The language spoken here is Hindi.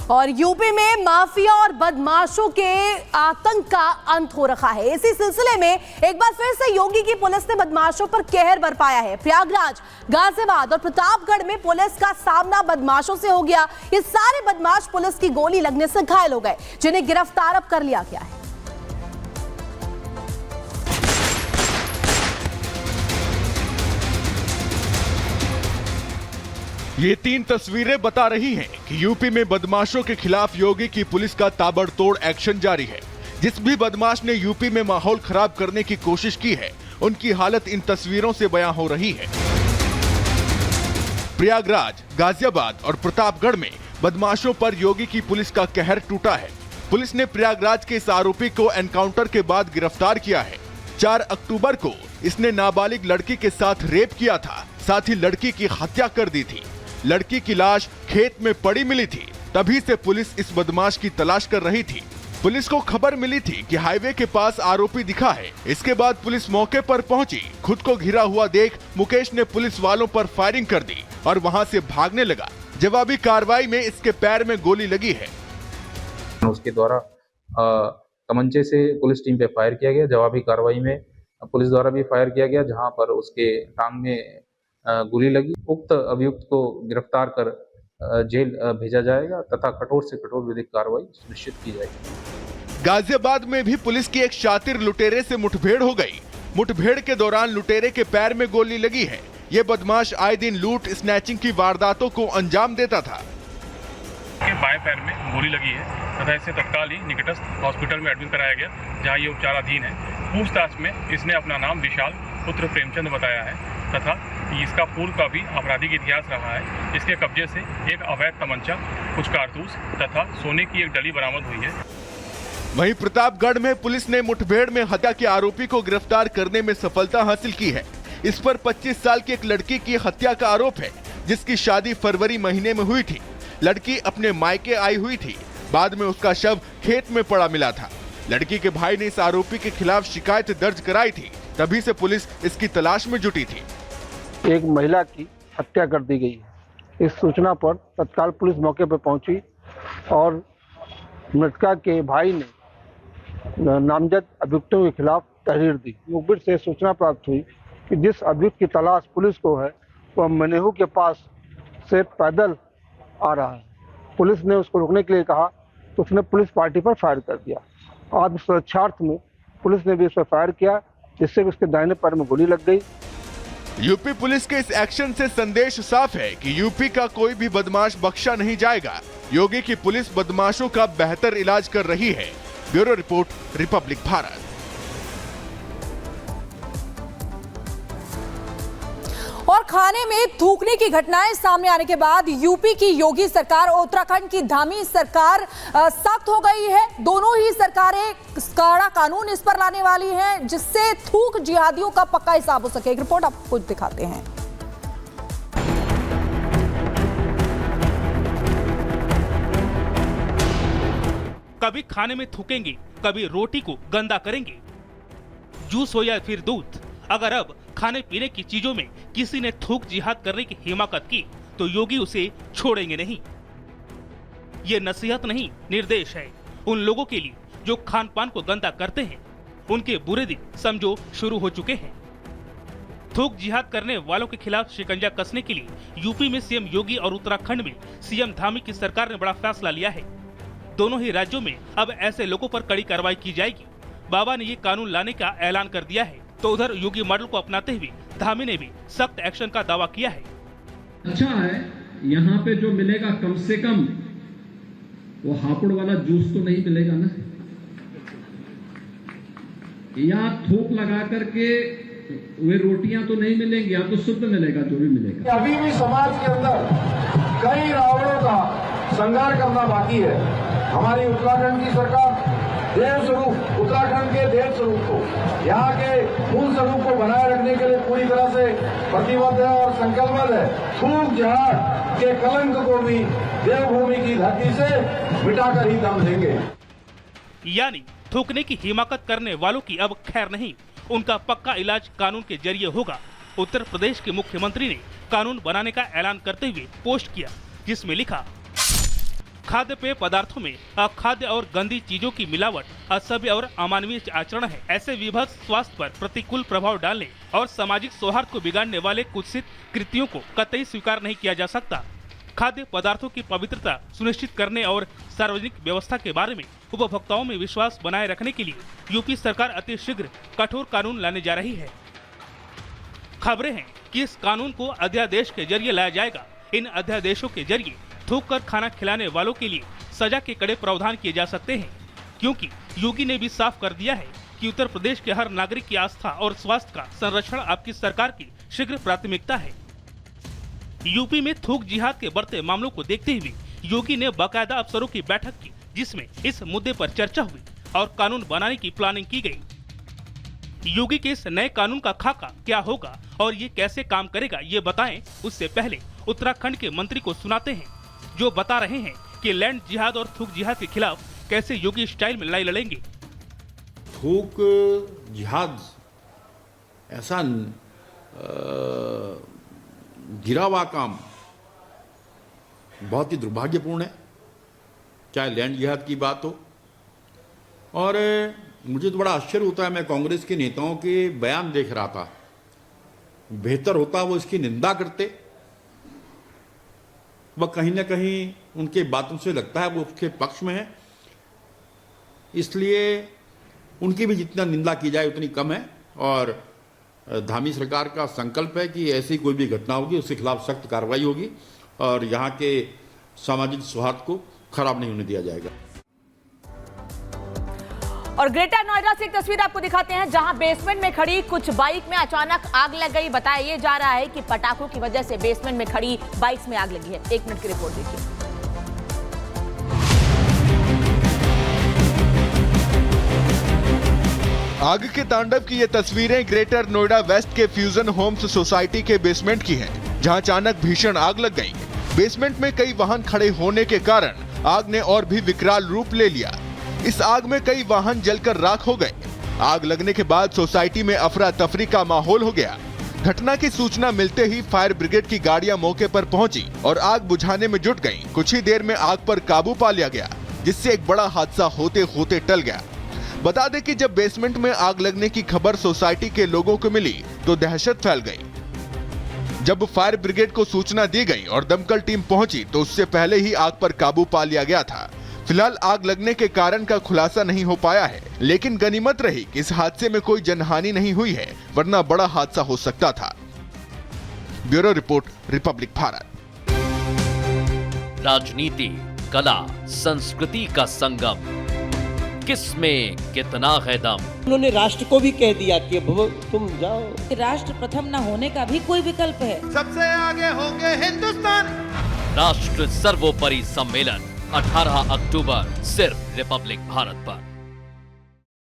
और यूपी में माफिया और बदमाशों के आतंक का अंत हो रखा है। इसी सिलसिले में एक बार फिर से योगी की पुलिस ने बदमाशों पर कहर बरपाया है। प्रयागराज, गाजियाबाद और प्रतापगढ़ में पुलिस का सामना बदमाशों से हो गया। ये सारे बदमाश पुलिस की गोली लगने से घायल हो गए, जिन्हें गिरफ्तार अब कर लिया गया है। ये 3 तस्वीरें बता रही हैं कि यूपी में बदमाशों के खिलाफ योगी की पुलिस का ताबड़तोड़ एक्शन जारी है। जिस भी बदमाश ने यूपी में माहौल खराब करने की कोशिश की है, उनकी हालत इन तस्वीरों से बयां हो रही है। प्रयागराज, गाजियाबाद और प्रतापगढ़ में बदमाशों पर योगी की पुलिस का कहर टूटा है। पुलिस ने प्रयागराज के इस आरोपी को एनकाउंटर के बाद गिरफ्तार किया है। 4 अक्टूबर को इसने नाबालिग लड़की के साथ रेप किया था, साथ ही लड़की की हत्या कर दी थी। लड़की की लाश खेत में पड़ी मिली थी। तभी से पुलिस इस बदमाश की तलाश कर रही थी। पुलिस को खबर मिली थी कि हाईवे के पास आरोपी दिखा है। इसके बाद पुलिस मौके पर पहुंची। खुद को घिरा हुआ देख मुकेश ने पुलिस वालों पर फायरिंग कर दी और वहां से भागने लगा। जवाबी कार्रवाई में इसके पैर में गोली लगी है। उसके द्वारा तमंचे से पुलिस टीम पे फायर किया गया। जवाबी कार्रवाई में पुलिस द्वारा भी फायर किया गया, जहां पर उसके टांग में गोली लगी। उक्त अभियुक्त को गिरफ्तार कर जेल भेजा जाएगा तथा कठोर से कठोर विधिक कार्रवाई सुनिश्चित की जाएगी। गाजियाबाद में भी पुलिस की एक शातिर लुटेरे से मुठभेड़ हो गई। मुठभेड़ के दौरान लुटेरे के पैर में गोली लगी है। ये बदमाश आए दिन लूट स्नैचिंग की वारदातों को अंजाम देता था। के बाएं पैर में गोली लगी है तथा इसे तत्काल ही निकटस्थ हॉस्पिटल में एडमिट कराया गया, जहां ये उपचाराधीन है। पूछताछ में इसने अपना नाम विशाल पुत्र प्रेमचंद बताया है तथा इसका पूर्व का भी आपराधिक इतिहास रहा है। इसके कब्जे से एक अवैध तमंचा, कुछ कारतूस तथा सोने की एक डली बरामद हुई है। वहीं प्रतापगढ़ में पुलिस ने मुठभेड़ में हत्या के आरोपी को गिरफ्तार करने में सफलता हासिल की है। इस पर 25 साल की एक लड़की की हत्या का आरोप है, जिसकी शादी फरवरी महीने में हुई थी। लड़की अपने मायके आई हुई थी। बाद में उसका शव खेत में पड़ा मिला था। लड़की के भाई ने इस आरोपी के खिलाफ शिकायत दर्ज कराई थी। तभी से पुलिस इसकी तलाश में जुटी थी। एक महिला की हत्या कर दी गई है। इस सूचना पर तत्काल पुलिस मौके पर पहुंची और मृतका के भाई ने नामजद अभियुक्तों के खिलाफ तहरीर दी। मुखबिर से सूचना प्राप्त हुई कि जिस अभियुक्त की तलाश पुलिस को है, वह मनेहू के पास से पैदल आ रहा है। पुलिस ने उसको रोकने के लिए कहा तो उसने पुलिस पार्टी पर फायर कर दिया। आत्मसुरक्षार्थ में पुलिस ने भी उस पर फायर किया, जिससे उसके दाहिने पैर में गोली लग गई। यूपी पुलिस के इस एक्शन से संदेश साफ है कि यूपी का कोई भी बदमाश बख्शा नहीं जाएगा। योगी की पुलिस बदमाशों का बेहतर इलाज कर रही है। Bureau report, Republic Bharat. और खाने में थूकने की घटनाएं सामने आने के बाद यूपी की योगी सरकार और उत्तराखंड की धामी सरकार सख्त हो गई है। दोनों ही सरकारें कड़ा कानून इस पर लाने वाली हैं, जिससे थूक जिहादियों का पक्का हिसाब हो सके। एक रिपोर्ट आपको दिखाते हैं। कभी खाने में थूकेंगे, कभी रोटी को गंदा करेंगे। जूस हो या फिर दूध, अगर अब खाने पीने की चीजों में किसी ने थूक जिहाद करने की हिमाकत की तो योगी उसे छोड़ेंगे नहीं। ये नसीहत नहीं, निर्देश है उन लोगों के लिए जो खान पान को गंदा करते हैं। उनके बुरे दिन समझो शुरू हो चुके हैं। थूक जिहाद करने वालों के खिलाफ शिकंजा कसने के लिए यूपी में सीएम योगी और उत्तराखंड में सीएम धामी की सरकार ने बड़ा फैसला लिया है। दोनों ही राज्यों में अब ऐसे लोगों पर कड़ी कार्रवाई की जाएगी। बाबा ने ये कानून लाने का ऐलान कर दिया है, तो उधर योगी मॉडल को अपनाते हुए धामी ने भी सख्त एक्शन का दावा किया है। अच्छा है, यहाँ पे जो मिलेगा कम से कम वो हापुड़ वाला जूस तो नहीं मिलेगा ना, या थूक लगा करके वे रोटियां तो नहीं मिलेंगी, या तो शुद्ध मिलेगा जो भी मिलेगा। अभी भी समाज के अंदर कई रावणों का संहार करना बाकी है। हमारी उत्तराखंड की सरकार देव स्वरूप, उत्तराखंड के देव स्वरूप को, यहाँ के मूल स्वरूप को बनाए रखने के लिए पूरी तरह से प्रतिबद्ध है और संकल्पबद्ध है। थूक जिहाद के कलंक को भी देवभूमि की धरती से मिटाकर ही दम देंगे। यानी थूकने की हिमाकत करने वालों की अब खैर नहीं, उनका पक्का इलाज कानून के जरिए होगा। उत्तर प्रदेश के मुख्यमंत्री ने कानून बनाने का ऐलान करते हुए पोस्ट किया, जिसमें लिखा, खाद्य पेय पदार्थों में अखाद्य और गंदी चीजों की मिलावट असभ्य और अमानवीय आचरण है। ऐसे विभत्स स्वास्थ्य पर प्रतिकूल प्रभाव डालने और सामाजिक सौहार्द को बिगाड़ने वाले कुत्सित कृत्यों को कतई स्वीकार नहीं किया जा सकता। खाद्य पदार्थों की पवित्रता सुनिश्चित करने और सार्वजनिक व्यवस्था के बारे में उपभोक्ताओं में विश्वास बनाए रखने के लिए यूपी सरकार अति शीघ्र कठोर कानून लाने जा रही है। खबरें हैं कि इस कानून को अध्यादेश के जरिए लाया जाएगा। इन अध्यादेशों के जरिए थूक कर खाना खिलाने वालों के लिए सजा के कड़े प्रावधान किए जा सकते हैं, क्योंकि योगी ने भी साफ कर दिया है कि उत्तर प्रदेश के हर नागरिक की आस्था और स्वास्थ्य का संरक्षण आपकी सरकार की शीघ्र प्राथमिकता है। यूपी में थूक जिहाद के बढ़ते मामलों को देखते हुए योगी ने बाकायदा अफसरों की बैठक की, जिसमें इस मुद्दे पर चर्चा हुई और कानून बनाने की प्लानिंग की गई। योगी के इस नए कानून का खाका क्या होगा और ये कैसे काम करेगा, ये बताएं उससे पहले उत्तराखंड के मंत्री को सुनाते हैं, जो बता रहे हैं कि लैंड जिहाद और थूक जिहाद के खिलाफ कैसे योगी स्टाइल में लड़ाई लड़ेंगे। थूक जिहाद ऐसा गिरा हुआ काम बहुत ही दुर्भाग्यपूर्ण है, चाहे लैंड जिहाद की बात हो। और मुझे तो बड़ा आश्चर्य होता है, मैं कांग्रेस के नेताओं के बयान देख रहा था, बेहतर होता वो इसकी निंदा करते। वह कहीं ना कहीं उनके बातों से लगता है वो उसके पक्ष में है, इसलिए उनकी भी जितना निंदा की जाए उतनी कम है। और धामी सरकार का संकल्प है कि ऐसी कोई भी घटना होगी उसके खिलाफ सख्त कार्रवाई होगी और यहाँ के सामाजिक सौहार्द को खराब नहीं होने दिया जाएगा। और ग्रेटर नोएडा से एक तस्वीर आपको दिखाते हैं, जहां बेसमेंट में खड़ी कुछ बाइक में अचानक आग लग गई। बताया ये जा रहा है कि पटाखों की वजह से बेसमेंट में खड़ी बाइक्स में आग लगी है। 1 मिनट की रिपोर्ट देखिए। आग के तांडव की ये तस्वीरें ग्रेटर नोएडा वेस्ट के फ्यूजन होम्स सोसाइटी के बेसमेंट की हैं, जहां अचानक भीषण आग लग गई। बेसमेंट में कई वाहन खड़े होने के कारण आग ने और भी विकराल रूप ले लिया। इस आग में कई वाहन जलकर राख हो गए। आग लगने के बाद सोसाइटी में अफरा तफरी का माहौल हो गया। घटना की सूचना मिलते ही फायर ब्रिगेड की गाड़ियां मौके पर पहुंची और आग बुझाने में जुट गईं। कुछ ही देर में आग पर काबू पा लिया गया, जिससे एक बड़ा हादसा होते होते टल गया। बता दें कि जब बेसमेंट में आग लगने की खबर सोसाइटी के लोगों को मिली तो दहशत फैल गई। जब फायर ब्रिगेड को सूचना दी गई और दमकल टीम पहुंची तो उससे पहले ही आग पर काबू पा लिया गया था। फिलहाल आग लगने के कारण का खुलासा नहीं हो पाया है, लेकिन गनीमत रही कि इस हादसे में कोई जनहानि नहीं हुई है, वरना बड़ा हादसा हो सकता था। Bureau report, Republic Bharat. राजनीति, कला, संस्कृति का संगम, किसमें कितना है दम। उन्होंने राष्ट्र को भी कह दिया कि तुम जाओ। राष्ट्र प्रथम न होने का भी कोई विकल्प है। सबसे आगे होंगे हिंदुस्तान। राष्ट्र सर्वोपरि सम्मेलन 18 अक्टूबर सिर्फ रिपब्लिक भारत पर।